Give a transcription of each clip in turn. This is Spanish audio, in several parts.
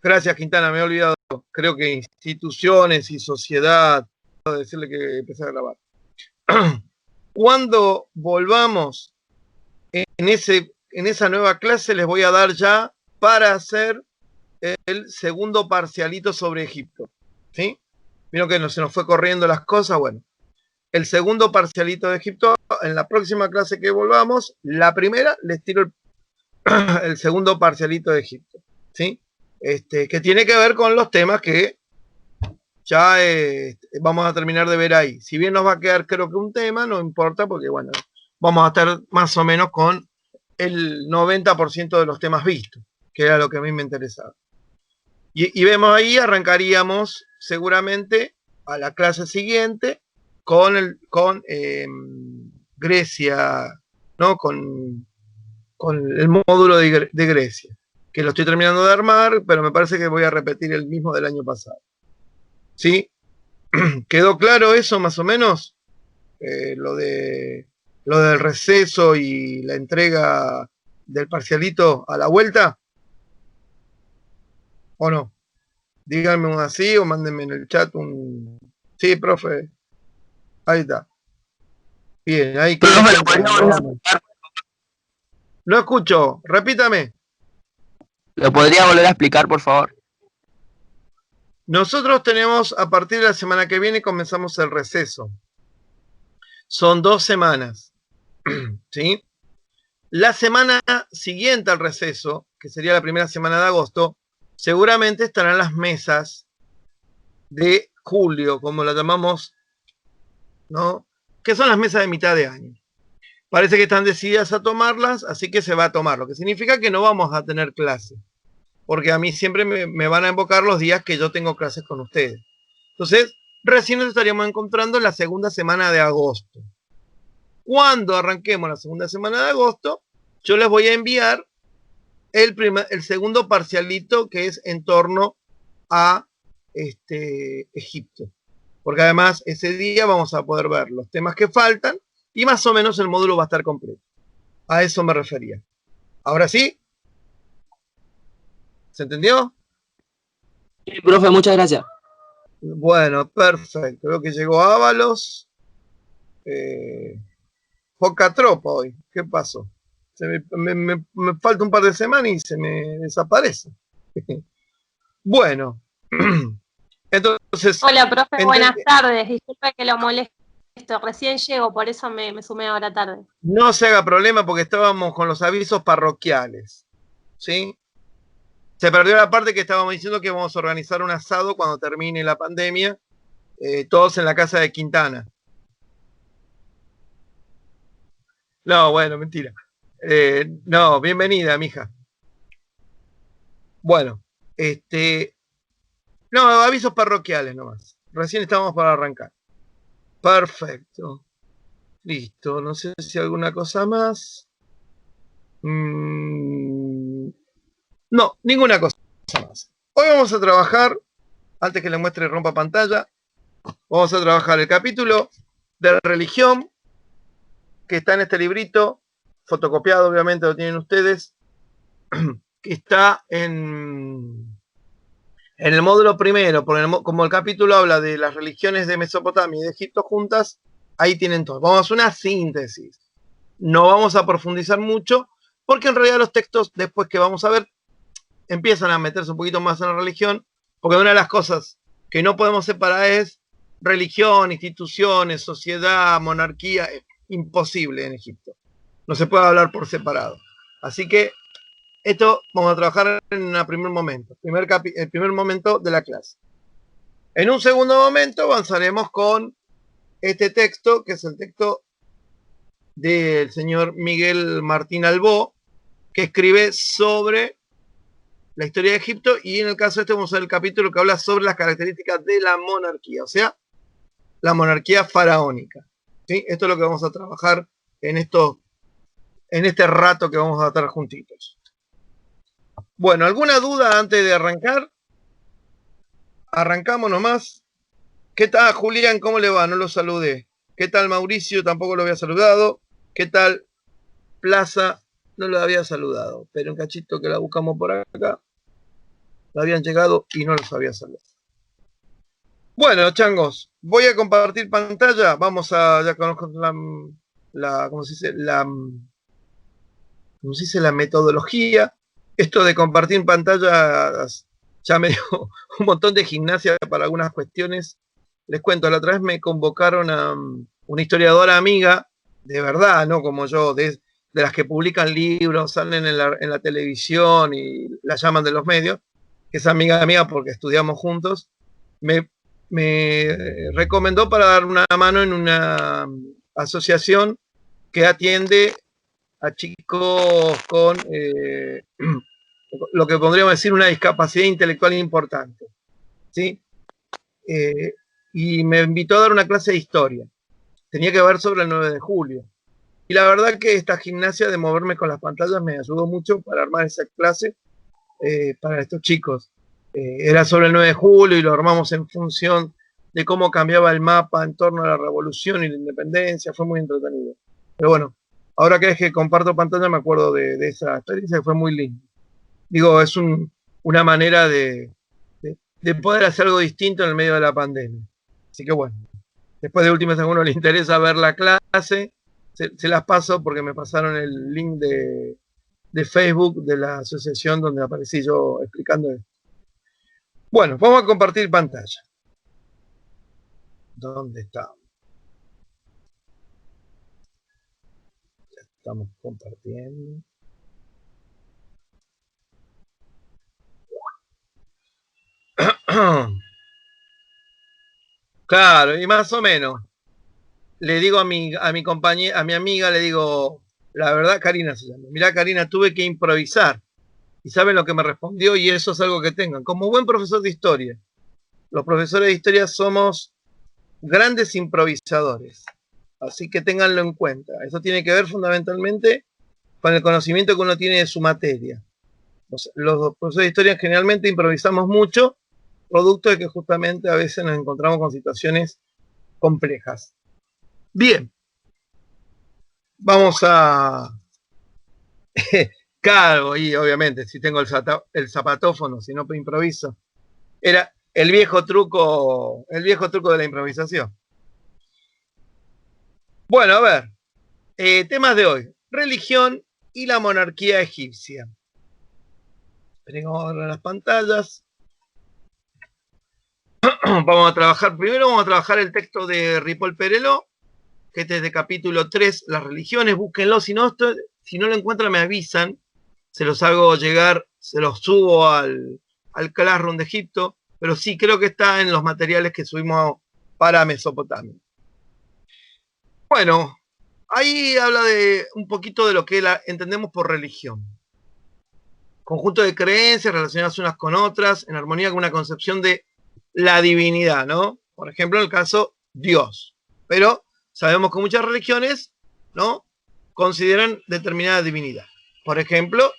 Gracias, Quintana, me he olvidado. Creo que instituciones y sociedad. Decirle que empecé a grabar. Cuando volvamos en esa nueva clase, les voy a dar ya para hacer el segundo parcialito sobre Egipto. ¿Sí? Vieron que se nos fue corriendo las cosas. Bueno, el segundo parcialito de Egipto, en la próxima clase que volvamos, la primera les tiro el segundo parcialito de Egipto. ¿Sí? Que tiene que ver con los temas que ya vamos a terminar de ver ahí. Si bien nos va a quedar creo que un tema, no importa porque bueno, vamos a estar más o menos con el 90% de los temas vistos, que era lo que a mí me interesaba. Y vemos ahí, arrancaríamos seguramente a la clase siguiente con Grecia, ¿no? Con el módulo de Grecia, que lo estoy terminando de armar, pero me parece que voy a repetir el mismo del año pasado. ¿Sí? ¿Quedó claro eso más o menos? Lo del receso y la entrega del parcialito a la vuelta, ¿o no? Díganme un así o mándenme en el chat un... Sí, profe. Ahí está. Bien, ahí quienes Profe, están entrando. No escucho, repítame. ¿lo podría volver a explicar, por favor? Nosotros tenemos, a partir de la semana que viene, comenzamos el receso. Son 2 semanas. ¿Sí? La semana siguiente al receso, que sería la primera semana de agosto, seguramente estarán las mesas de julio, como las llamamos, ¿no? Que son las mesas de mitad de año. Parece que están decididas a tomarlas, así que se va a tomar, lo que significa que no vamos a tener clase, porque a mí siempre me van a invocar los días que yo tengo clases con ustedes. Entonces, recién nos estaríamos encontrando en la segunda semana de agosto. Cuando arranquemos la segunda semana de agosto, yo les voy a enviar el segundo parcialito que es en torno a Egipto. Porque además ese día vamos a poder ver los temas que faltan y más o menos el módulo va a estar completo. A eso me refería. ¿Ahora sí? ¿Se entendió? Sí, profe, muchas gracias. Bueno, perfecto. Veo que llegó Ábalos. Poca tropa hoy. ¿Qué pasó? Me falta un par de semanas y se me desaparece. Bueno, entonces... Hola, profe, buenas tardes. Disculpe que lo molesto. Recién llego, por eso me sumé ahora tarde. No se haga problema porque estábamos con los avisos parroquiales. ¿Sí? Se perdió la parte que estábamos diciendo que vamos a organizar un asado cuando termine la pandemia, todos en la casa de Quintana. No, bueno, mentira. No, bienvenida, mija. Bueno, no, avisos parroquiales nomás. Recién estamos para arrancar. Perfecto. Listo, no sé si alguna cosa más. No, ninguna cosa más. Hoy vamos a trabajar, antes que le muestre rompa pantalla, vamos a trabajar el capítulo de religión, que está en este librito, fotocopiado obviamente lo tienen ustedes, que está en el módulo primero, porque como el capítulo habla de las religiones de Mesopotamia y de Egipto juntas, ahí tienen todo. Vamos a hacer una síntesis. No vamos a profundizar mucho, porque en realidad los textos, después que vamos a ver, empiezan a meterse un poquito más en la religión, porque una de las cosas que no podemos separar es religión, instituciones, sociedad, monarquía, es imposible en Egipto. No se puede hablar por separado. Así que esto vamos a trabajar en un primer momento, el primer momento de la clase. En un segundo momento avanzaremos con este texto, que es el texto del señor Miguel Martín Albó, que escribe sobre la historia de Egipto, y en el caso de este vamos a ver el capítulo que habla sobre las características de la monarquía, o sea, la monarquía faraónica. ¿Sí? Esto es lo que vamos a trabajar en este rato que vamos a estar juntitos. Bueno, ¿alguna duda antes de arrancar? Arrancamos nomás. ¿Qué tal, Julián? ¿Cómo le va? No lo saludé. ¿Qué tal, Mauricio? Tampoco lo había saludado. ¿Qué tal, Plaza? No lo había saludado. Pero un cachito que la buscamos por acá. habían llegado y no los había saludado. Bueno, changos, voy a compartir pantalla. Vamos a, ya conozco ¿cómo se dice? ¿Cómo se dice? La metodología. Esto de compartir pantalla ya me dio un montón de gimnasia para algunas cuestiones. Les cuento, la otra vez me convocaron a una historiadora amiga, de verdad, no como yo, de las que publican libros, salen en la televisión y la llaman de los medios, que es amiga mía porque estudiamos juntos. Me recomendó para dar una mano en una asociación que atiende a chicos con lo que podríamos decir una discapacidad intelectual importante, ¿sí? Y me invitó a dar una clase de historia. Tenía que ver sobre el 9 de julio. Y la verdad que esta gimnasia de moverme con las pantallas me ayudó mucho para armar esa clase para estos chicos. Era sobre el 9 de julio y lo armamos en función de cómo cambiaba el mapa en torno a la revolución y la independencia. Fue muy entretenido. Pero bueno, ahora que es que comparto pantalla me acuerdo de esa experiencia que fue muy linda. Digo, es una manera de poder hacer algo distinto en el medio de la pandemia. Así que bueno, después de última, si a uno le interesa ver la clase, se las paso porque me pasaron el link de Facebook de la asociación donde aparecí yo explicando esto. Bueno, vamos a compartir pantalla. ¿Dónde estamos? Ya estamos compartiendo. Claro, y más o menos. Le digo a mi compañera, a mi amiga, le digo, la verdad, Karina se llama. Mirá, Karina, tuve que improvisar. ¿Y saben lo que me respondió? Y eso es algo que tengan. Como buen profesor de historia, los profesores de historia somos grandes improvisadores. Así que ténganlo en cuenta. Eso tiene que ver fundamentalmente con el conocimiento que uno tiene de su materia. Los profesores de historia generalmente improvisamos mucho, producto de que justamente a veces nos encontramos con situaciones complejas. Bien, vamos a... Claro, y obviamente, si tengo el zapatófono, si no improviso. Era el viejo truco de la improvisación. Bueno, a ver, temas de hoy. Religión y la monarquía egipcia. Tenemos ahora las pantallas. Vamos a trabajar el texto de Ripoll Pereló, que este es de capítulo 3, las religiones. Búsquenlo, si no lo encuentran me avisan. Se los hago llegar, se los subo al Classroom de Egipto, pero sí, creo que está en los materiales que subimos para Mesopotamia. Bueno, ahí habla de un poquito de lo que entendemos por religión. Conjunto de creencias relacionadas unas con otras, en armonía con una concepción de la divinidad, ¿no? Por ejemplo, en el caso, Dios. Pero sabemos que muchas religiones, ¿no?, consideran determinada divinidad. Por ejemplo,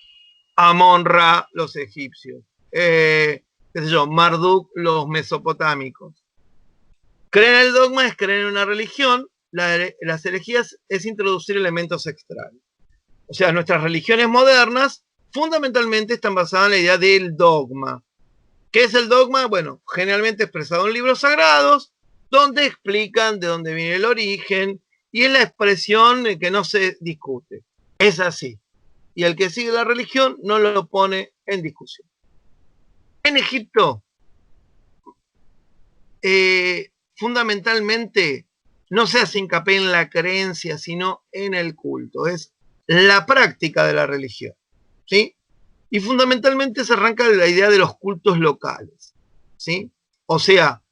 Amon-Ra, los egipcios. Qué sé yo, Marduk, los mesopotámicos. Creer en el dogma es creer en una religión. Las herejías es introducir elementos extraños. O sea, nuestras religiones modernas fundamentalmente están basadas en la idea del dogma. ¿Qué es el dogma? Bueno, generalmente expresado en libros sagrados, donde explican de dónde viene el origen, y es la expresión que no se discute. Es así. Y el que sigue la religión no lo pone en discusión. En Egipto, fundamentalmente, no se hace hincapié en la creencia, sino en el culto. Es la práctica de la religión, ¿sí? Y fundamentalmente se arranca de la idea de los cultos locales, ¿sí? O sea,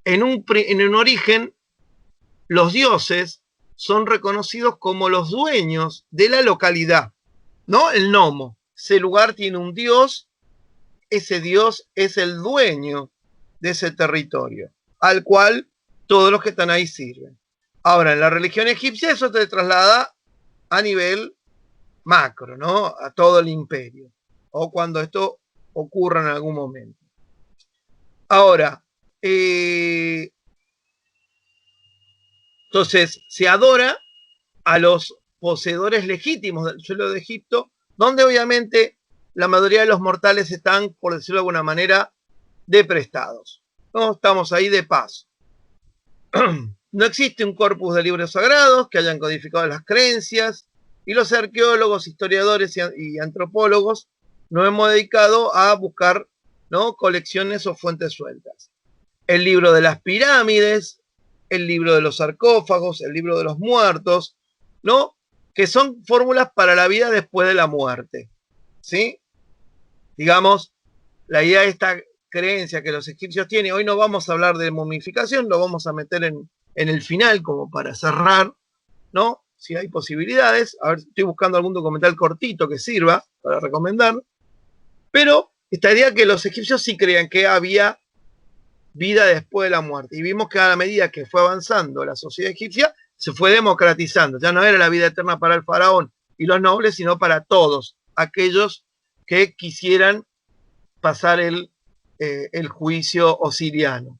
en un origen, los dioses son reconocidos como los dueños de la localidad, ¿no? El nomo. Ese lugar tiene un dios, ese dios es el dueño de ese territorio, al cual todos los que están ahí sirven. Ahora, en la religión egipcia eso se traslada a nivel macro, ¿no? A todo el imperio, o cuando esto ocurra en algún momento. Ahora, entonces se adora a los poseedores legítimos del suelo de Egipto, donde obviamente la mayoría de los mortales están, por decirlo de alguna manera, de prestados. ¿No? Estamos ahí de paso. No existe un corpus de libros sagrados que hayan codificado las creencias, y los arqueólogos, historiadores y antropólogos nos hemos dedicado a buscar, ¿no?, colecciones o fuentes sueltas. El libro de las pirámides, el libro de los sarcófagos, el libro de los muertos, ¿no?, que son fórmulas para la vida después de la muerte, ¿sí? Digamos, la idea de esta creencia que los egipcios tienen, hoy no vamos a hablar de momificación, lo vamos a meter en el final como para cerrar, ¿no? Si hay posibilidades, a ver, estoy buscando algún documental cortito que sirva para recomendar, pero esta idea que los egipcios sí creían que había vida después de la muerte, y vimos que a la medida que fue avanzando la sociedad egipcia, se fue democratizando, ya no era la vida eterna para el faraón y los nobles, sino para todos aquellos que quisieran pasar el juicio osiriano.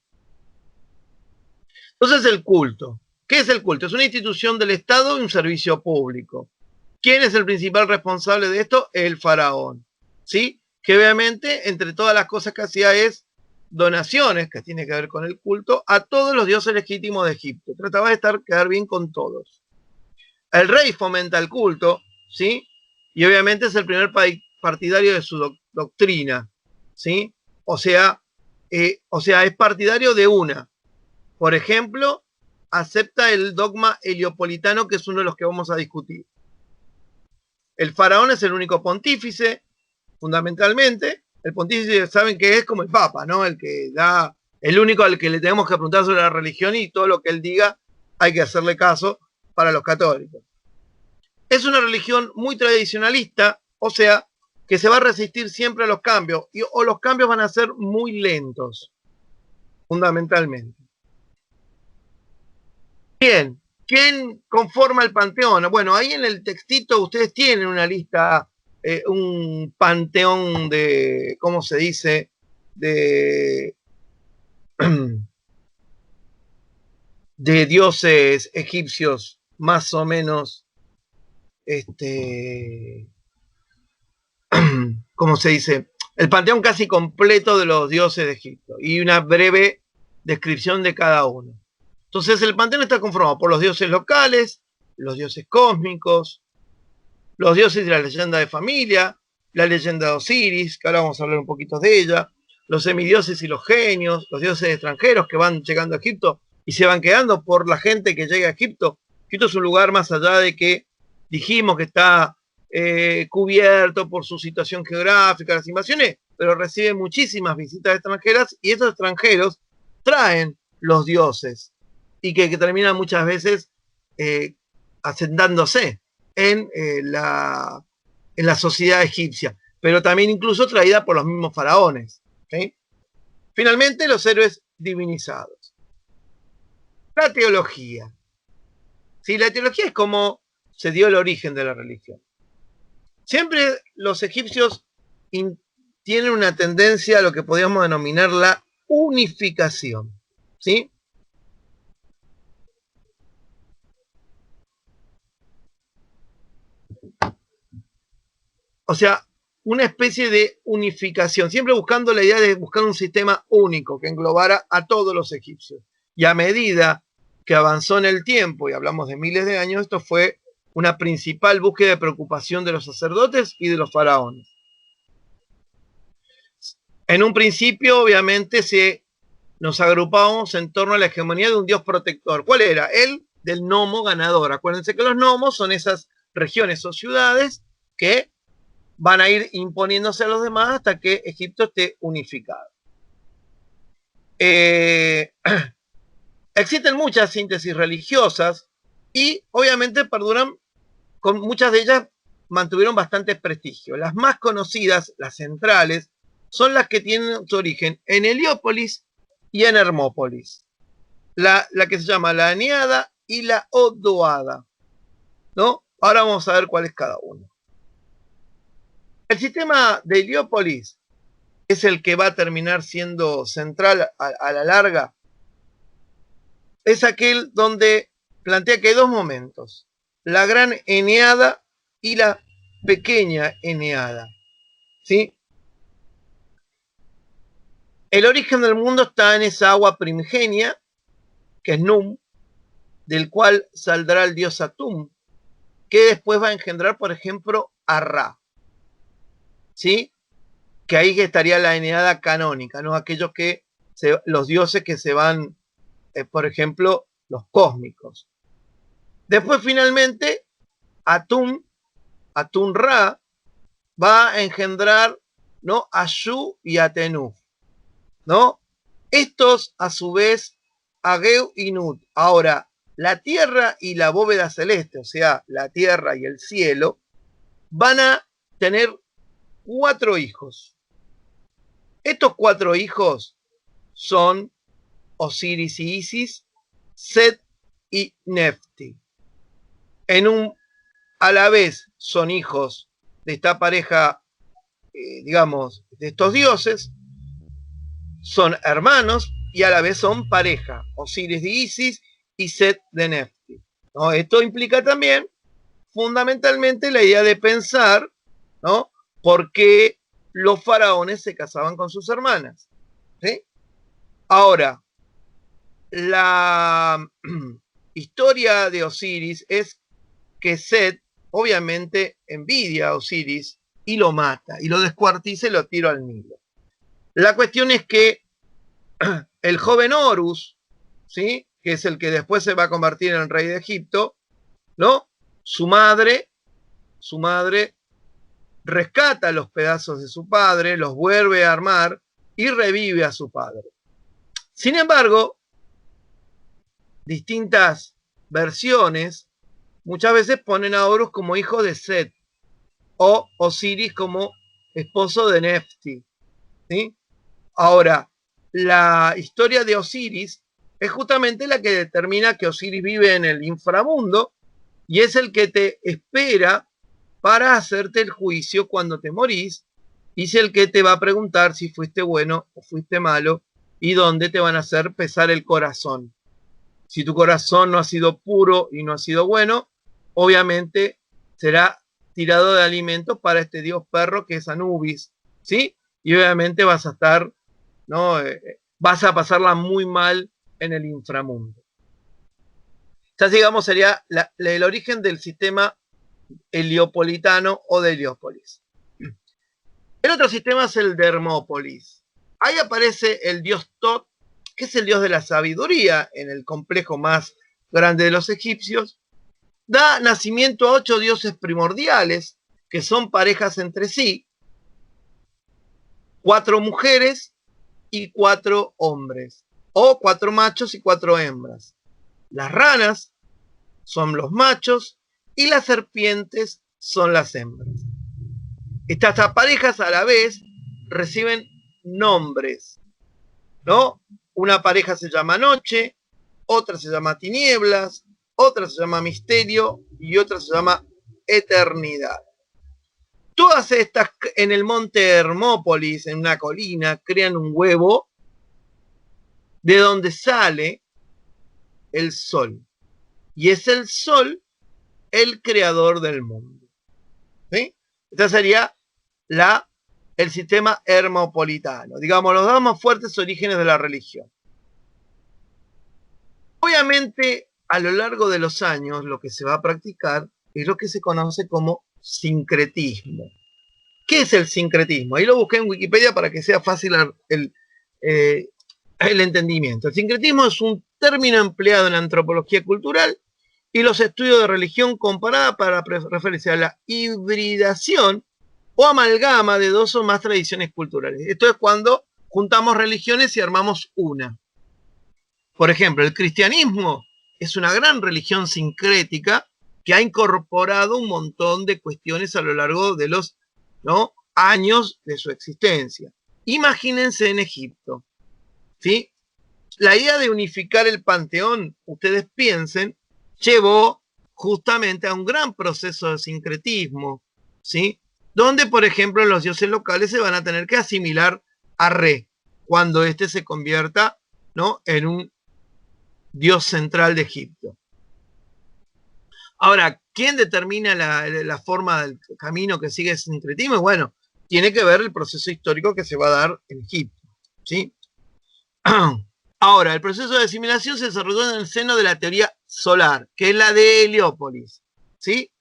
Entonces, el culto. ¿Qué es el culto? Es una institución del Estado y un servicio público. ¿Quién es el principal responsable de esto? El faraón, ¿sí? Que obviamente, entre todas las cosas que hacía es donaciones, que tiene que ver con el culto, a todos los dioses legítimos de Egipto. Trataba de quedar bien con todos. El rey fomenta el culto, ¿sí? Y obviamente es el primer partidario de su doctrina, ¿sí? O sea, es partidario de una. Por ejemplo, acepta el dogma heliopolitano, que es uno de los que vamos a discutir. El faraón es el único pontífice, fundamentalmente. El pontífice, saben que es como el papa, ¿no? El que da, el único al que le tenemos que preguntar sobre la religión, y todo lo que él diga hay que hacerle caso para los católicos. Es una religión muy tradicionalista, o sea, que se va a resistir siempre a los cambios, o los cambios van a ser muy lentos, fundamentalmente. Bien, ¿quién conforma el panteón? Bueno, ahí en el textito ustedes tienen una lista, un panteón de, ¿cómo se dice?, de, de dioses egipcios más o menos, ¿cómo se dice? El panteón casi completo de los dioses de Egipto y una breve descripción de cada uno. Entonces, el panteón está conformado por los dioses locales, los dioses cósmicos, los dioses de la leyenda de familia, la leyenda de Osiris, que ahora vamos a hablar un poquito de ella, los semidioses y los genios, los dioses extranjeros que van llegando a Egipto y se van quedando por la gente que llega a Egipto. Egipto es un lugar, más allá de que dijimos que está cubierto por su situación geográfica, las invasiones, pero recibe muchísimas visitas extranjeras, y esos extranjeros traen los dioses y que terminan muchas veces asentándose en la sociedad egipcia, pero también incluso traída por los mismos faraones, ¿sí? Finalmente, los héroes divinizados. La teología. ¿Sí? La teología es como se dio el origen de la religión. Siempre los egipcios tienen una tendencia a lo que podríamos denominar la unificación, ¿sí? O sea, una especie de unificación, siempre buscando la idea de buscar un sistema único que englobara a todos los egipcios. Y a medida que avanzó en el tiempo, y hablamos de miles de años, esto fue una principal búsqueda de preocupación de los sacerdotes y de los faraones. En un principio, obviamente, nos agrupábamos en torno a la hegemonía de un dios protector. ¿Cuál era? El del nomo ganador. Acuérdense que los nomos son esas regiones o ciudades que van a ir imponiéndose a los demás hasta que Egipto esté unificado. Existen muchas síntesis religiosas y obviamente perduran, con muchas de ellas mantuvieron bastante prestigio. Las más conocidas, las centrales, son las que tienen su origen en Heliópolis y en Hermópolis. La que se llama la Eneada y la Odoada, ¿no? Ahora vamos a ver cuál es cada uno. El sistema de Heliópolis es el que va a terminar siendo central a la larga. Es aquel donde plantea que hay dos momentos: la gran Eneada y la pequeña Eneada. ¿sí? El origen del mundo está en esa agua primigenia, que es Num, del cual saldrá el dios Atum, que después va a engendrar, por ejemplo, a Ra, ¿sí? Que ahí estaría la eneada canónica, ¿no? Aquellos que, los dioses que se van, por ejemplo, los cósmicos. Después, finalmente, Atum Ra, va a engendrar, ¿no? A Shu y a Tenuf, ¿no? Estos, a su vez, Ageu y Nut. Ahora, la tierra y la bóveda celeste, o sea, la tierra y el cielo, van a tener 4 hijos. Estos 4 hijos son Osiris y Isis, Set y Nefti. A la vez son hijos de esta pareja, digamos, de estos dioses, son hermanos y a la vez son pareja, Osiris de Isis y Set de Nefti, ¿no? Esto implica también, fundamentalmente, la idea de pensar, ¿no? Por qué los faraones se casaban con sus hermanas, ¿sí? Ahora, la historia de Osiris es que Set, obviamente, envidia a Osiris y lo mata, y lo descuartiza y lo tira al Nilo. La cuestión es que el joven Horus, ¿sí? Que es el que después se va a convertir en el rey de Egipto, ¿no? Su madre rescata los pedazos de su padre, los vuelve a armar y revive a su padre. Sin embargo, distintas versiones muchas veces ponen a Horus como hijo de Set o Osiris como esposo de Nefti, ¿sí? Ahora, la historia de Osiris es justamente la que determina que Osiris vive en el inframundo y es el que te espera para hacerte el juicio cuando te morís, y es el que te va a preguntar si fuiste bueno o fuiste malo y dónde te van a hacer pesar el corazón. Si tu corazón no ha sido puro y no ha sido bueno, obviamente será tirado de alimentos para este dios perro que es Anubis, ¿sí? Y obviamente vas a estar, ¿no? Vas a pasarla muy mal en el inframundo. Ya digamos sería el origen del sistema heliopolitano o de Heliópolis. El otro sistema es el de Hermópolis. Ahí aparece el dios Tot, que es el dios de la sabiduría en el complejo más grande de los egipcios. Da nacimiento a 8 dioses primordiales, que son parejas entre sí, 4 mujeres y 4 hombres, o 4 machos y 4 hembras. Las ranas son los machos y las serpientes son las hembras. Estas parejas a la vez reciben nombres, ¿no? Una pareja se llama noche, otra se llama tinieblas, otra se llama misterio y otra se llama eternidad. Todas estas en el monte Hermópolis, en una colina, crean un huevo de donde sale el sol. Y es el sol el creador del mundo, ¿sí? Esta sería el sistema hermopolitano, digamos, los dos más fuertes orígenes de la religión. Obviamente, a lo largo de los años, lo que se va a practicar es lo que se conoce como sincretismo. ¿Qué es el sincretismo? Ahí lo busqué en Wikipedia para que sea fácil el entendimiento. El sincretismo es un término empleado en la antropología cultural y los estudios de religión comparada para referirse a la hibridación o amalgama de 2 o más tradiciones culturales. Esto es cuando juntamos religiones y armamos una. Por ejemplo, el cristianismo es una gran religión sincrética que ha incorporado un montón de cuestiones a lo largo de los, ¿no?, años de su existencia. Imagínense en Egipto, ¿sí? La idea de unificar el panteón, ustedes piensen, llevó justamente a un gran proceso de sincretismo, ¿sí? Donde, por ejemplo, los dioses locales se van a tener que asimilar a Re, cuando éste se convierta, ¿no?, en un dios central de Egipto. Ahora, ¿quién determina la forma del camino que sigue el sincretismo? Bueno, tiene que ver el proceso histórico que se va a dar en Egipto, ¿sí? Ahora, el proceso de asimilación se desarrolló en el seno de la teoría solar, que es la de Heliópolis, ¿sí?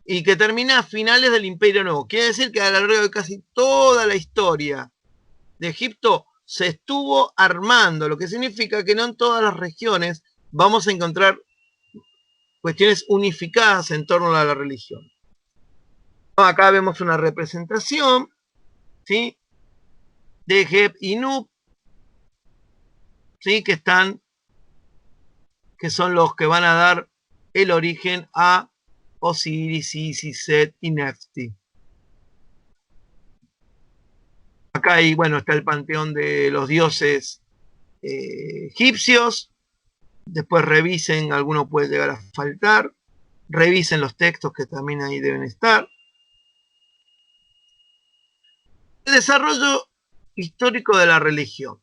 Y que termina a finales del Imperio Nuevo. Quiere decir que a lo largo de casi toda la historia de Egipto se estuvo armando, lo que significa que no en todas las regiones vamos a encontrar cuestiones unificadas en torno a la religión. Acá vemos una representación, ¿sí?, de Geb y Nub, ¿sí?, que son los que van a dar el origen a Osiris, Isis, Set y Nefti. Acá hay, bueno, está el panteón de los dioses egipcios. Después revisen, alguno puede llegar a faltar. Revisen los textos que también ahí deben estar. El desarrollo histórico de la religión.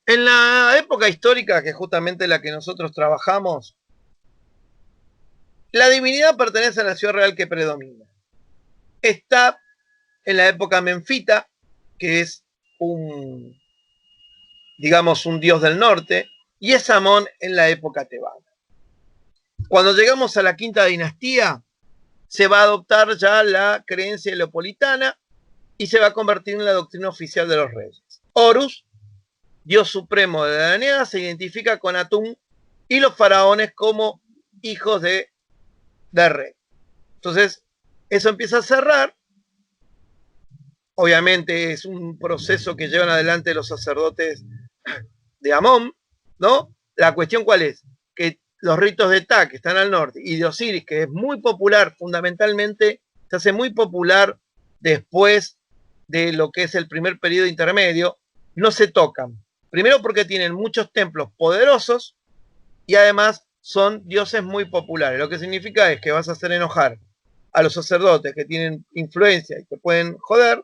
En la época histórica, que es justamente la que nosotros trabajamos, la divinidad pertenece a la ciudad real que predomina. Está en la época menfita, que es un dios del norte, y es Amón en la época tebana. Cuando llegamos a la quinta dinastía, se va a adoptar ya la creencia heliopolitana y se va a convertir en la doctrina oficial de los reyes. Horus, dios supremo de la Enea, se identifica con Atum y los faraones como hijos de Re. Entonces, eso empieza a cerrar. Obviamente es un proceso que llevan adelante los sacerdotes de Amón, ¿no? La cuestión ¿cuál es? Que los ritos de Ta, que están al norte, y de Osiris, que es muy popular, fundamentalmente se hace muy popular después de lo que es el primer periodo intermedio, no se tocan. Primero porque tienen muchos templos poderosos y además son dioses muy populares. Lo que significa es que vas a hacer enojar a los sacerdotes que tienen influencia y que pueden joder,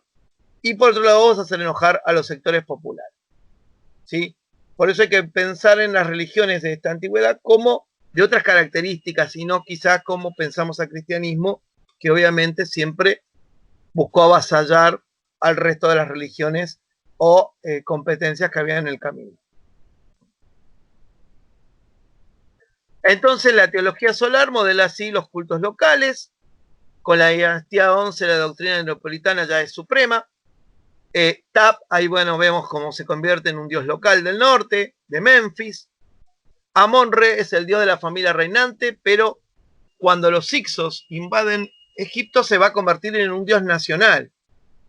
y por otro lado vas a hacer enojar a los sectores populares, ¿sí? Por eso hay que pensar en las religiones de esta antigüedad como de otras características, y no quizás como pensamos al cristianismo, que obviamente siempre buscó avasallar al resto de las religiones o competencias que había en el camino. Entonces la teología solar modela así los cultos locales. Con la dinastía 11 la doctrina heliopolitana ya es suprema. Tap, ahí bueno, vemos cómo se convierte en un dios local del norte, de Memphis. Amon-Re es el dios de la familia reinante, pero cuando los Hyksos invaden Egipto se va a convertir en un dios nacional.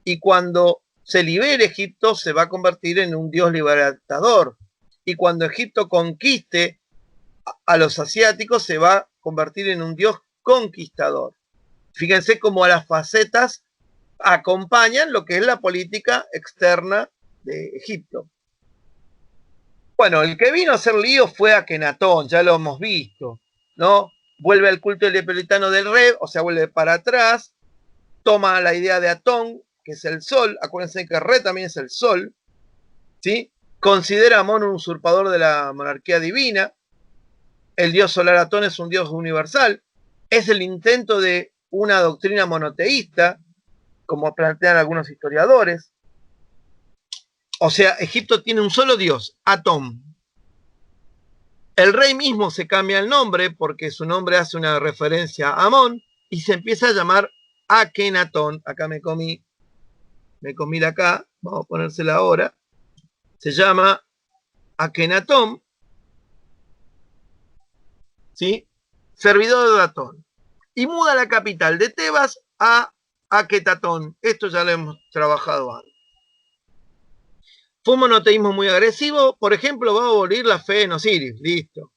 Y cuando se libere Egipto se va a convertir en un dios libertador. Y cuando Egipto conquiste a los asiáticos se va a convertir en un dios conquistador. Fíjense cómo a las facetas acompañan lo que es la política externa de Egipto. Bueno, el que vino a hacer lío fue Akenatón, ya lo hemos visto, ¿no? Vuelve al culto heliopolitano del Re, o sea, vuelve para atrás, toma la idea de Atón, que es el sol, acuérdense que Re también es el sol, ¿sí? Considera a Amón un usurpador de la monarquía divina. El dios solar Atón es un dios universal, es el intento de una doctrina monoteísta, como plantean algunos historiadores. O sea, Egipto tiene un solo dios, Atón. El rey mismo se cambia el nombre porque su nombre hace una referencia a Amón y se empieza a llamar Akenatón. Acá me comí la acá, vamos a ponérsela ahora. Se llama Akenatón, ¿sí? Servidor de Atón. Y muda la capital de Tebas a Aketatón. Esto ya lo hemos trabajado antes. Fue un monoteísmo muy agresivo. Por ejemplo, va a abolir la fe en Osiris. Listo.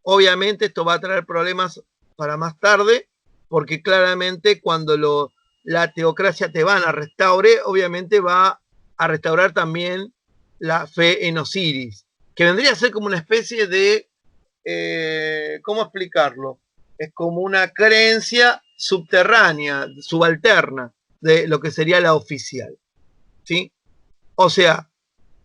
Obviamente esto va a traer problemas para más tarde, porque claramente cuando la teocracia tebana restaure, obviamente va a restaurar también la fe en Osiris, que vendría a ser como una especie de, ¿cómo explicarlo? Es como una creencia subterránea, subalterna, de lo que sería la oficial, ¿sí? O sea,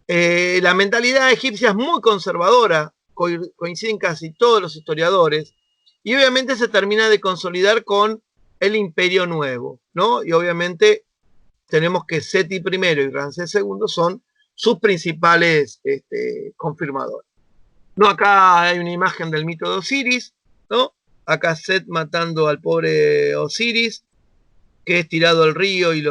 la mentalidad egipcia es muy conservadora, coinciden casi todos los historiadores, y obviamente se termina de consolidar con el Imperio Nuevo, ¿no? Y obviamente tenemos que Seti I y Ramsés II son sus principales confirmadores. No, acá hay una imagen del mito de Osiris, ¿no? Acá Set matando al pobre Osiris, que es tirado al río y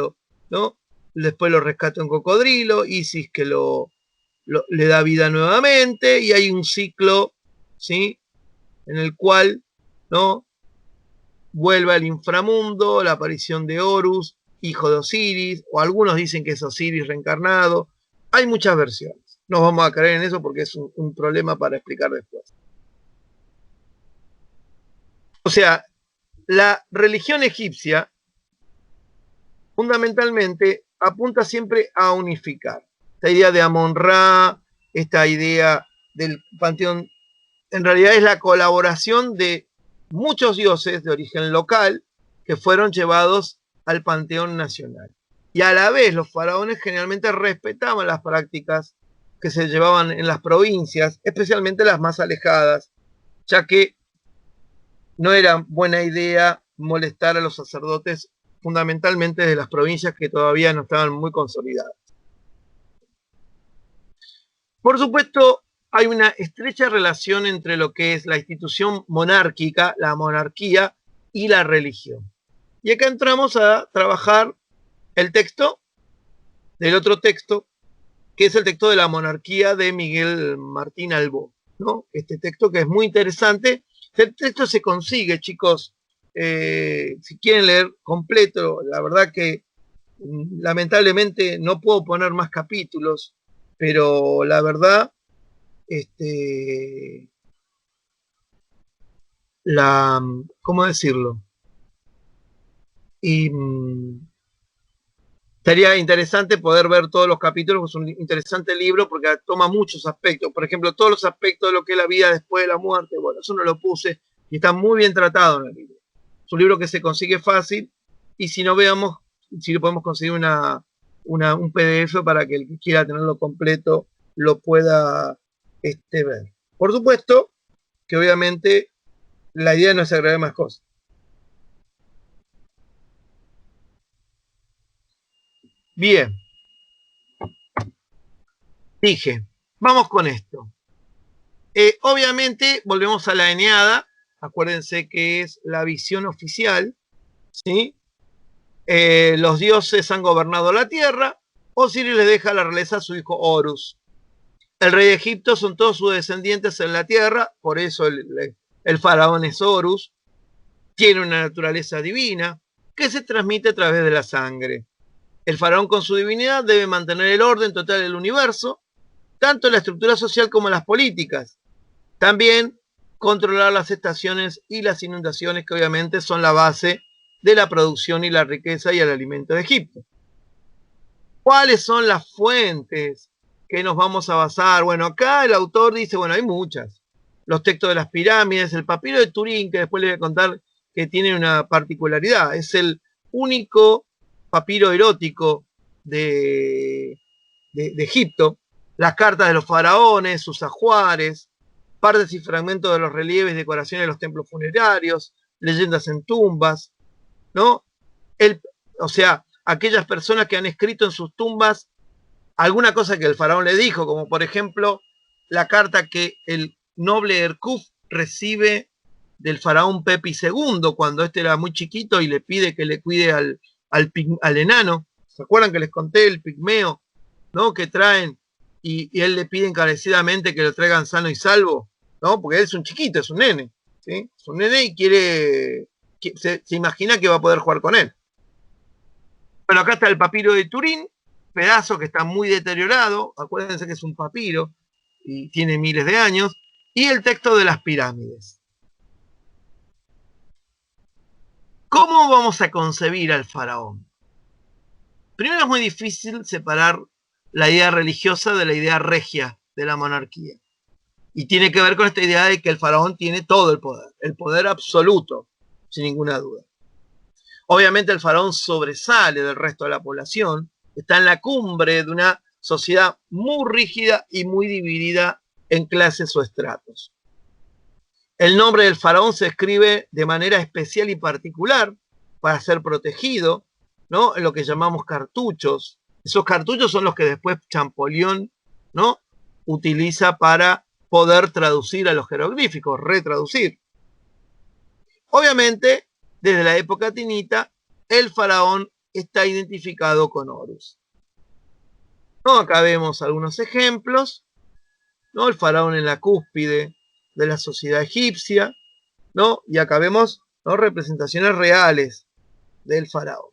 ¿no? Después lo rescata un cocodrilo, Isis que le da vida nuevamente, y hay un ciclo, ¿sí? En el cual, ¿no? Vuelve al inframundo, la aparición de Horus, hijo de Osiris, o algunos dicen que es Osiris reencarnado. Hay muchas versiones. No vamos a creer en eso porque es un problema para explicar después. O sea, la religión egipcia fundamentalmente apunta siempre a unificar. Esta idea de Amon-Ra, esta idea del panteón, en realidad es la colaboración de muchos dioses de origen local que fueron llevados al panteón nacional. Y a la vez los faraones generalmente respetaban las prácticas que se llevaban en las provincias, especialmente las más alejadas, ya que no era buena idea molestar a los sacerdotes fundamentalmente de las provincias que todavía no estaban muy consolidadas. Por supuesto, hay una estrecha relación entre lo que es la institución monárquica, la monarquía, y la religión. Y acá entramos a trabajar el texto del otro texto, que es el texto de la monarquía de Miguel Martín Albó, ¿no? Este texto que es muy interesante. Este texto se consigue, chicos, si quieren leer completo, la verdad que lamentablemente no puedo poner más capítulos, pero la verdad, ¿cómo decirlo? Y sería interesante poder ver todos los capítulos, es un interesante libro porque toma muchos aspectos. Por ejemplo, todos los aspectos de lo que es la vida después de la muerte, bueno, eso no lo puse y está muy bien tratado en el libro. Es un libro que se consigue fácil y si no veamos, si le podemos conseguir un PDF para que el que quiera tenerlo completo lo pueda ver. Por supuesto que obviamente la idea no es agregar más cosas. Bien. Dije, vamos con esto. Obviamente, volvemos a la Eneada. Acuérdense que es la visión oficial, ¿sí? Los dioses han gobernado la tierra. Osiris le deja la realeza a su hijo Horus. El rey de Egipto son todos sus descendientes en la tierra, por eso el faraón es Horus. Tiene una naturaleza divina que se transmite a través de la sangre. El faraón con su divinidad debe mantener el orden total del universo, tanto la estructura social como las políticas. También controlar las estaciones y las inundaciones, que obviamente son la base de la producción y la riqueza y el alimento de Egipto. ¿Cuáles son las fuentes que nos vamos a basar? Bueno, acá el autor dice, bueno, hay muchas. Los textos de las pirámides, el papiro de Turín, que después les voy a contar que tiene una particularidad. Es el único papiro erótico de Egipto. Las cartas de los faraones, sus ajuares, partes y fragmentos de los relieves y decoraciones de los templos funerarios, leyendas en tumbas, ¿no? O sea, aquellas personas que han escrito en sus tumbas alguna cosa que el faraón le dijo, como por ejemplo la carta que el noble Herkuf recibe del faraón Pepi II cuando este era muy chiquito y le pide que le cuide al enano. ¿Se acuerdan que les conté el pigmeo, ¿no? Que traen y él le pide encarecidamente que lo traigan sano y salvo, ¿no? Porque él es un chiquito, es un nene, ¿sí? Es un nene y se imagina que va a poder jugar con él. Bueno, acá está el papiro de Turín, pedazo que está muy deteriorado, acuérdense que es un papiro y tiene miles de años, y el texto de las pirámides. ¿Cómo vamos a concebir al faraón? Primero es muy difícil separar la idea religiosa de la idea regia de la monarquía. Y tiene que ver con esta idea de que el faraón tiene todo el poder absoluto, sin ninguna duda. Obviamente el faraón sobresale del resto de la población, está en la cumbre de una sociedad muy rígida y muy dividida en clases o estratos. El nombre del faraón se escribe de manera especial y particular, para ser protegido, ¿no? En lo que llamamos cartuchos. Esos cartuchos son los que después Champollion, ¿no?, utiliza para poder traducir a los jeroglíficos, retraducir. Obviamente, desde la época tinita, el faraón está identificado con Horus. ¿No? Acá vemos algunos ejemplos, ¿no? El faraón en la cúspide de la sociedad egipcia, ¿no? Y acá vemos, ¿no?, representaciones reales del faraón,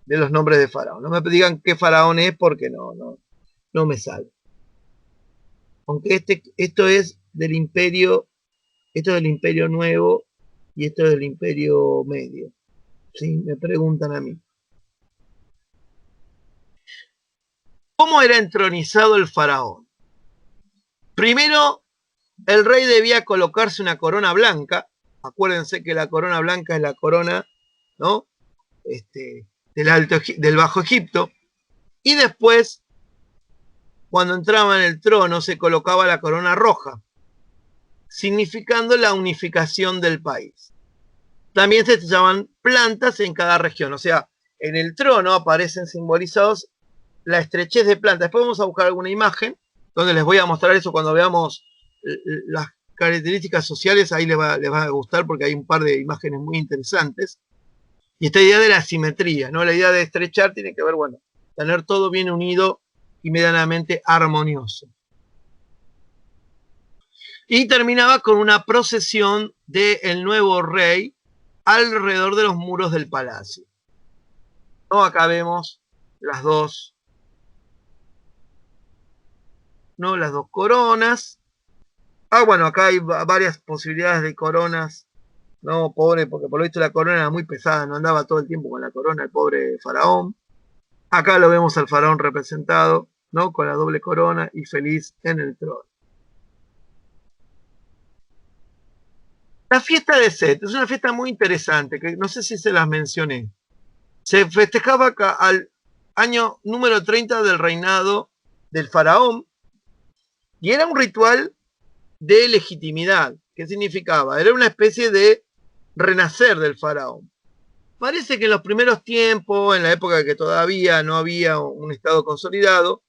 de los nombres de faraón. No me digan qué faraón es porque no me sale. Aunque esto es del imperio nuevo y esto es del imperio medio. ¿Sí? Me preguntan a mí. ¿Cómo era entronizado el faraón? Primero, el rey debía colocarse una corona blanca. Acuérdense que la corona blanca es la corona, ¿no?, del Bajo Egipto. Y después, cuando entraba en el trono, se colocaba la corona roja, significando la unificación del país. También se llaman plantas en cada región. O sea, en el trono aparecen simbolizados la estrechez de plantas. Después vamos a buscar alguna imagen donde les voy a mostrar eso cuando veamos las características sociales. Ahí les va a gustar porque hay un par de imágenes muy interesantes. Y esta idea de la simetría, ¿no? La idea de estrechar tiene que ver, bueno, tener todo bien unido y medianamente armonioso. Y terminaba con una procesión del nuevo rey alrededor de los muros del palacio. ¿No? Acá vemos las dos, ¿no?, las dos coronas. Bueno, acá hay varias posibilidades de coronas. No, pobre, porque por lo visto la corona era muy pesada, no andaba todo el tiempo con la corona el pobre faraón. Acá lo vemos al faraón representado, ¿no?, con la doble corona y feliz en el trono. La fiesta de Set es una fiesta muy interesante, que no sé si se las mencioné. Se festejaba al año número 30 del reinado del faraón y era un ritual de legitimidad. ¿Qué significaba? Era una especie de renacer del faraón. Parece que en los primeros tiempos, en la época que todavía no había un estado consolidado,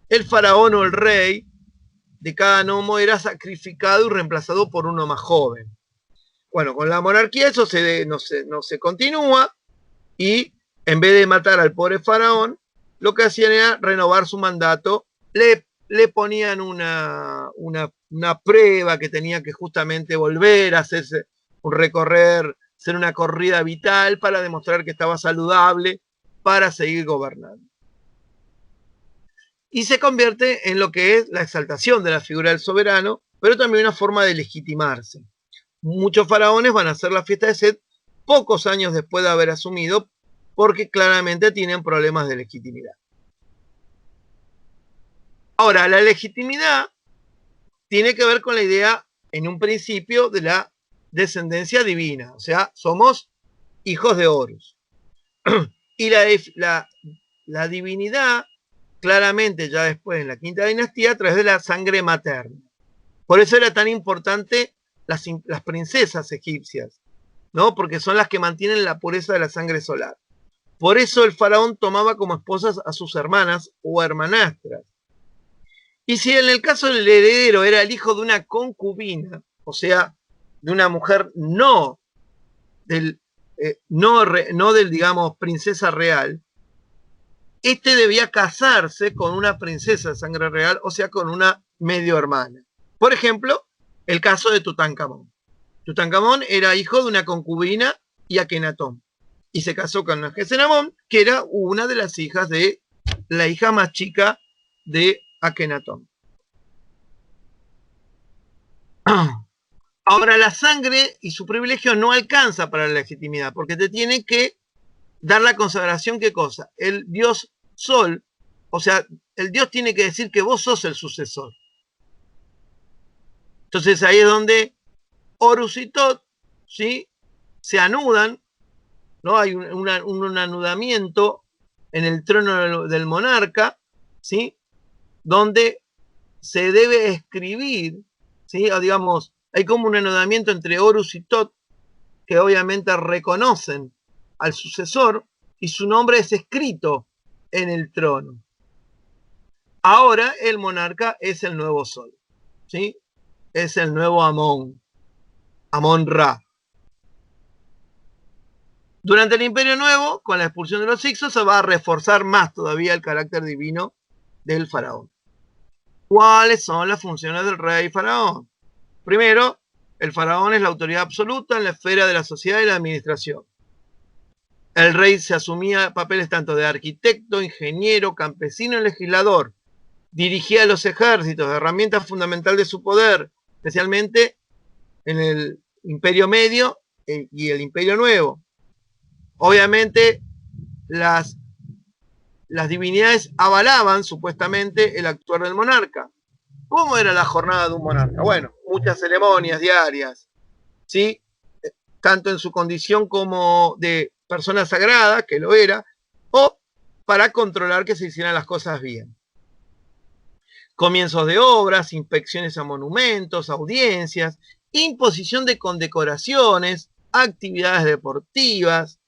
el faraón o el rey de cada nomo era sacrificado y reemplazado por uno más joven. Bueno, con la monarquía eso no se continúa y en vez de matar al pobre faraón, lo que hacían era renovar su mandato, le ponían una prueba que tenía que justamente volver a hacerse un recorrer, ser una corrida vital para demostrar que estaba saludable para seguir gobernando. Y se convierte en lo que es la exaltación de la figura del soberano, pero también una forma de legitimarse. Muchos faraones van a hacer la fiesta de Set pocos años después de haber asumido, porque claramente tienen problemas de legitimidad. Ahora, la legitimidad tiene que ver con la idea, en un principio, de la descendencia divina. O sea, somos hijos de Horus. Y la divinidad, claramente, ya después en la quinta dinastía, a través de la sangre materna. Por eso era tan importante las princesas egipcias, ¿no? Porque son las que mantienen la pureza de la sangre solar. Por eso el faraón tomaba como esposas a sus hermanas o hermanastras. Y si en el caso del heredero era el hijo de una concubina, o sea, de una mujer no del, digamos, princesa real, este debía casarse con una princesa de sangre real, o sea, con una medio hermana. Por ejemplo, el caso de Tutankamón. Tutankamón era hijo de una concubina y Akenatón. Y se casó con Agesenamón, que era una de las hijas de la hija más chica de Akenatón. Ahora, la sangre y su privilegio no alcanza para la legitimidad, porque te tiene que dar la consagración. ¿Qué cosa? El dios Sol, o sea, el dios tiene que decir que vos sos el sucesor. Entonces ahí es donde Horus y Tot, ¿sí?, se anudan, ¿no? Hay un anudamiento en el trono del monarca, ¿sí?, donde se debe escribir, ¿sí?, o digamos, hay como un anudamiento entre Horus y Tot, que obviamente reconocen al sucesor y su nombre es escrito en el trono. Ahora el monarca es el nuevo sol, ¿sí? Es el nuevo Amón, Amón-Ra. Durante el Imperio Nuevo, con la expulsión de los Hicsos, se va a reforzar más todavía el carácter divino del faraón. ¿Cuáles son las funciones del rey faraón? Primero, el faraón es la autoridad absoluta en la esfera de la sociedad y la administración. El rey se asumía papeles tanto de arquitecto, ingeniero, campesino y legislador. Dirigía los ejércitos, herramienta fundamental de su poder, especialmente en el Imperio Medio y el Imperio Nuevo. Obviamente, las divinidades avalaban supuestamente el actuar del monarca. ¿Cómo era la jornada de un monarca? Bueno, muchas ceremonias diarias, ¿sí? Tanto en su condición como de persona sagrada, que lo era, o para controlar que se hicieran las cosas bien. Comienzos de obras, inspecciones a monumentos, audiencias, imposición de condecoraciones, actividades deportivas,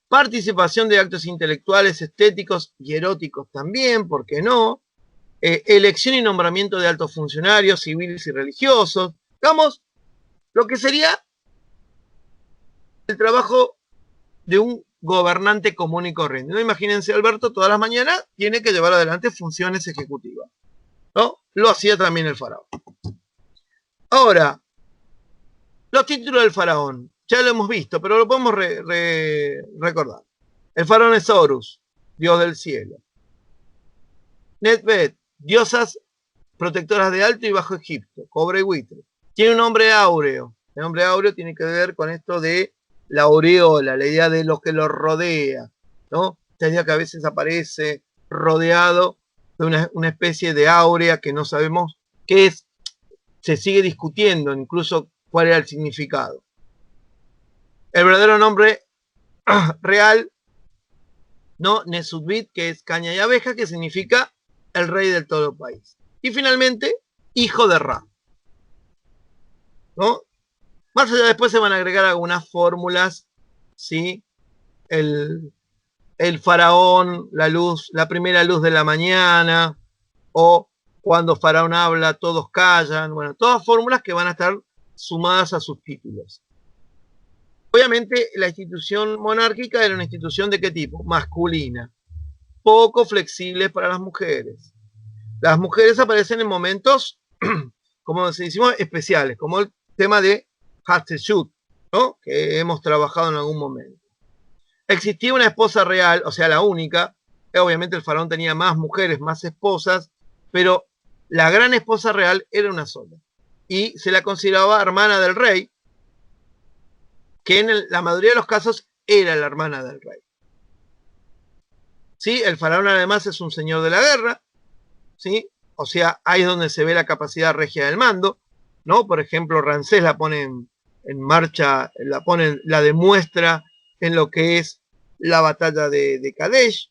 participación de actos intelectuales, estéticos y eróticos también, ¿por qué no? Elección y nombramiento de altos funcionarios civiles y religiosos, digamos, lo que sería el trabajo de un gobernante común y corriente. ¿No? Imagínense, Alberto todas las mañanas tiene que llevar adelante funciones ejecutivas, ¿no? Lo hacía también el faraón. Ahora, los títulos del faraón, ya lo hemos visto, pero lo podemos recordar. El faraón es Horus, dios del cielo. Netbet, diosas protectoras de Alto y Bajo Egipto, Cobra y Buitre. Tiene un nombre áureo. El nombre áureo tiene que ver con esto de la aureola, la idea de lo que lo rodea, ¿no? Esta idea que a veces aparece rodeado de una especie de áurea que no sabemos qué es. Se sigue discutiendo incluso cuál era el significado. El verdadero nombre real, ¿no? Nesubit, que es caña y abeja, que significa el rey del todo país. Y finalmente, hijo de Ra, ¿no? Más allá después se van a agregar algunas fórmulas, ¿sí? El faraón, la luz, la primera luz de la mañana, o cuando faraón habla, todos callan. Bueno, todas fórmulas que van a estar sumadas a sus títulos. Obviamente, la institución monárquica era una institución de qué tipo? Masculina, poco flexible para las mujeres. Las mujeres aparecen en momentos, como decimos, especiales, como el tema de Hatshepsut, ¿no? Que hemos trabajado en algún momento. Existía una esposa real, o sea, la única. Obviamente el faraón tenía más mujeres, más esposas, pero la gran esposa real era una sola. Y se la consideraba hermana del rey, que en la mayoría de los casos era la hermana del rey. ¿Sí? El faraón además es un señor de la guerra, ¿sí? O sea, ahí es donde se ve la capacidad regia del mando, ¿no? Por ejemplo, Ramsés la pone en marcha, la demuestra en lo que es la batalla de Kadesh,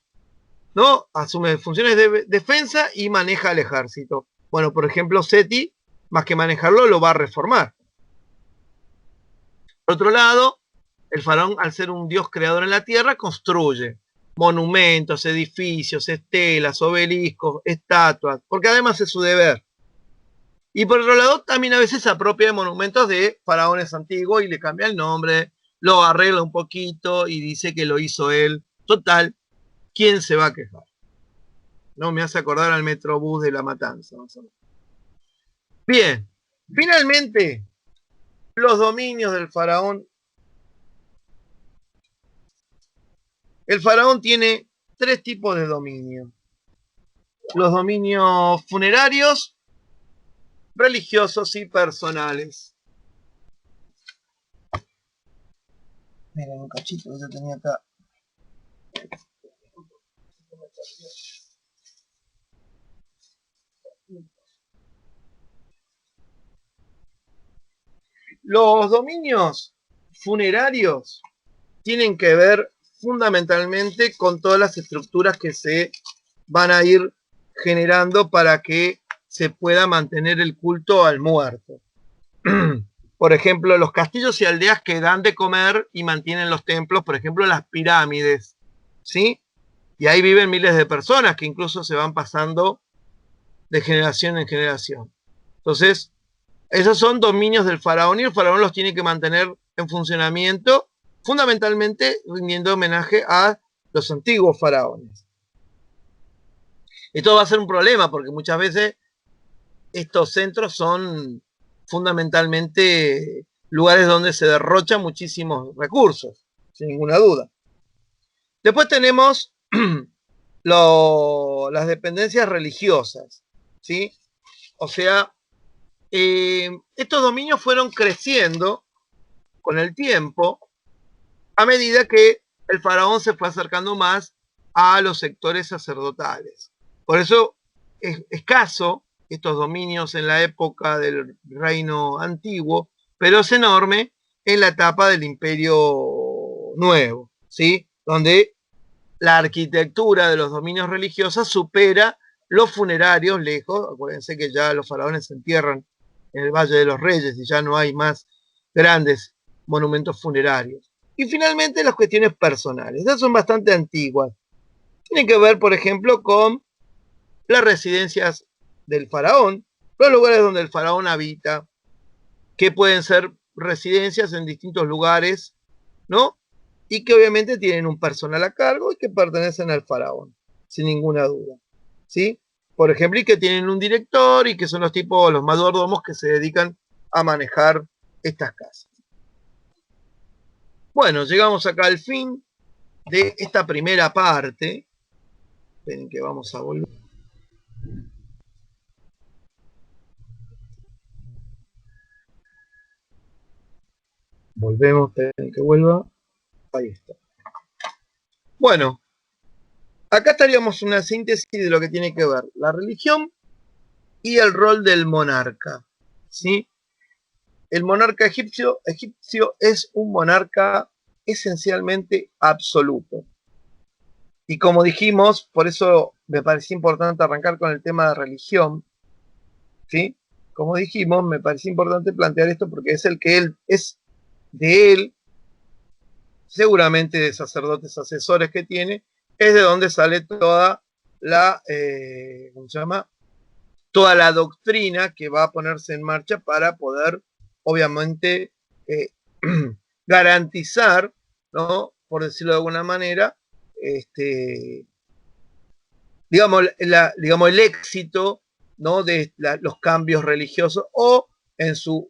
¿no? Asume funciones de defensa y maneja el ejército. Bueno, por ejemplo, Seti, más que manejarlo, lo va a reformar. Por otro lado, el faraón, al ser un dios creador en la tierra, construye monumentos, edificios, estelas, obeliscos, estatuas, porque además es su deber. Y por otro lado, también a veces se apropia de monumentos de faraones antiguos y le cambia el nombre, lo arregla un poquito y dice que lo hizo él. Total, ¿quién se va a quejar? No me hace acordar al Metrobús de La Matanza, más o menos. Bien, finalmente, los dominios del faraón. El faraón tiene tres tipos de dominio. Los dominios funerarios, religiosos y personales. Miren un cachito que yo tenía acá. Los dominios funerarios tienen que ver fundamentalmente con todas las estructuras que se van a ir generando para que se pueda mantener el culto al muerto. por ejemplo, los castillos y aldeas que dan de comer y mantienen los templos, por ejemplo, las pirámides, ¿sí? Y ahí viven miles de personas que incluso se van pasando de generación en generación. Entonces, esos son dominios del faraón y el faraón los tiene que mantener en funcionamiento, fundamentalmente rindiendo homenaje a los antiguos faraones. Esto va a ser un problema porque muchas veces estos centros son fundamentalmente lugares donde se derrochan muchísimos recursos, sin ninguna duda. Después tenemos las dependencias religiosas, ¿sí? O sea, estos dominios fueron creciendo con el tiempo a medida que el faraón se fue acercando más a los sectores sacerdotales. Por eso es escaso estos dominios en la época del reino antiguo, pero es enorme en la etapa del imperio nuevo, ¿sí? Donde la arquitectura de los dominios religiosos supera los funerarios lejos. Acuérdense que ya los faraones se entierran en el Valle de los Reyes y ya no hay más grandes monumentos funerarios. Y finalmente las cuestiones personales. Esas son bastante antiguas. Tienen que ver, por ejemplo, con las residencias del faraón, los lugares donde el faraón habita, que pueden ser residencias en distintos lugares, ¿no? Y que obviamente tienen un personal a cargo y que pertenecen al faraón, sin ninguna duda, ¿sí? Por ejemplo, y que tienen un director y que son los tipos, los mayordomos que se dedican a manejar estas casas. Bueno, llegamos acá al fin de esta primera parte. Esperen que vamos a volver. Volvemos, esperen que vuelva. Ahí está. Bueno, acá estaríamos una síntesis de lo que tiene que ver la religión y el rol del monarca, ¿sí? El monarca egipcio es un monarca esencialmente absoluto. Y como dijimos, por eso me parecía importante arrancar con el tema de religión, ¿sí? Como dijimos, me parecía importante plantear esto porque es el que es de él, seguramente de sacerdotes asesores que tiene, es de donde sale toda la, ¿cómo se llama? Toda la doctrina que va a ponerse en marcha para poder, obviamente, garantizar, ¿no? Por decirlo de alguna manera, digamos, el éxito, ¿no? De los cambios religiosos o, en su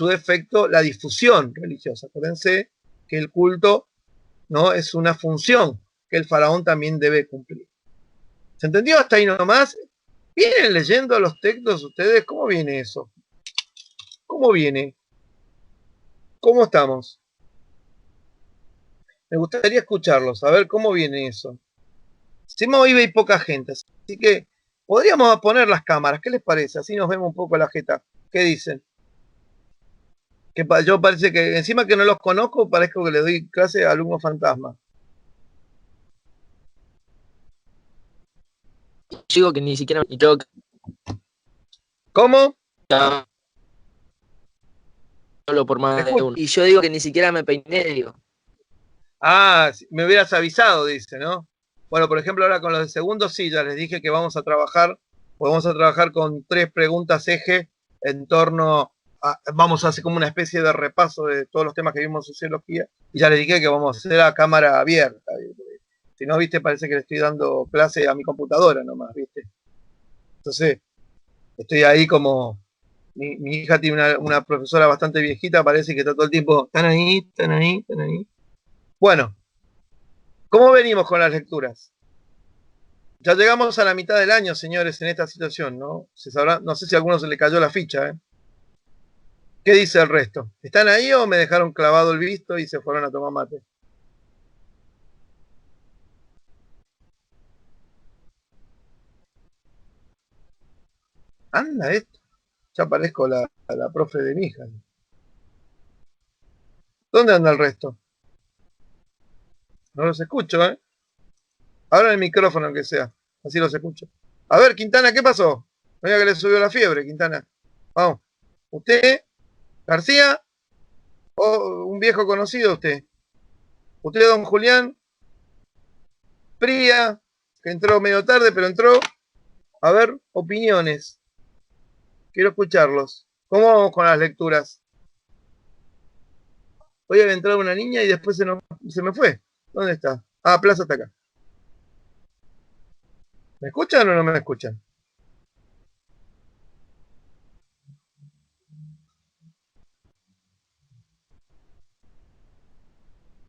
defecto, la difusión religiosa. Acuérdense que el culto, ¿no? Es una función que el faraón también debe cumplir. ¿Se entendió hasta ahí nomás? ¿Vienen leyendo los textos ustedes? ¿Cómo viene eso? ¿Cómo viene? ¿Cómo estamos? Me gustaría escucharlos, a ver cómo viene eso. Si me oí, hay poca gente, así que podríamos poner las cámaras, ¿qué les parece? Así nos vemos un poco la jeta. ¿Qué dicen? Que yo parece que, encima que no los conozco, parezco que le doy clase a alumnos fantasma. Digo que ni siquiera y creo que ¿Cómo? solo por más de uno. Y yo digo que ni siquiera me peiné, digo. Ah, me hubieras avisado, dice, ¿no? Bueno, por ejemplo, ahora con los de segundo, sí, ya les dije que vamos a trabajar con 3 preguntas eje en torno a, vamos a hacer como una especie de repaso de todos los temas que vimos en sociología, y ya les dije que vamos a hacer a cámara abierta. Si no, viste, parece que le estoy dando clase a mi computadora nomás, viste. Entonces, estoy ahí como, mi hija tiene una profesora bastante viejita, parece que está todo el tiempo, están ahí. Bueno, ¿cómo venimos con las lecturas? Ya llegamos a la mitad del año, señores, en esta situación, ¿no? No sé si a alguno se le cayó la ficha, ¿eh? ¿Qué dice el resto? ¿Están ahí o me dejaron clavado el visto y se fueron a tomar mate? Anda esto. Ya parezco la profe de mi hija. ¿Dónde anda el resto? No los escucho, ¿eh? Abran el micrófono aunque sea. Así los escucho. A ver, Quintana, ¿qué pasó? Mira que le subió la fiebre, Quintana. Vamos. Usted, García, o un viejo conocido usted. Usted, don Julián. Pría, que entró medio tarde, pero entró. A ver, opiniones. Quiero escucharlos. ¿Cómo vamos con las lecturas? Hoy había entrado una niña y después se me fue. ¿Dónde está? Ah, Plaza está acá. ¿Me escuchan o no me escuchan?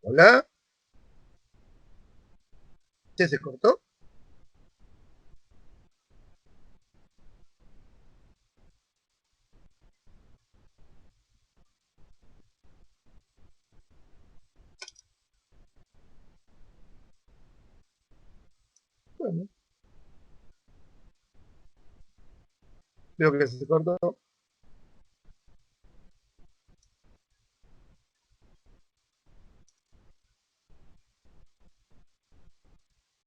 ¿Hola? ¿Se cortó? Bueno, veo que se cortó.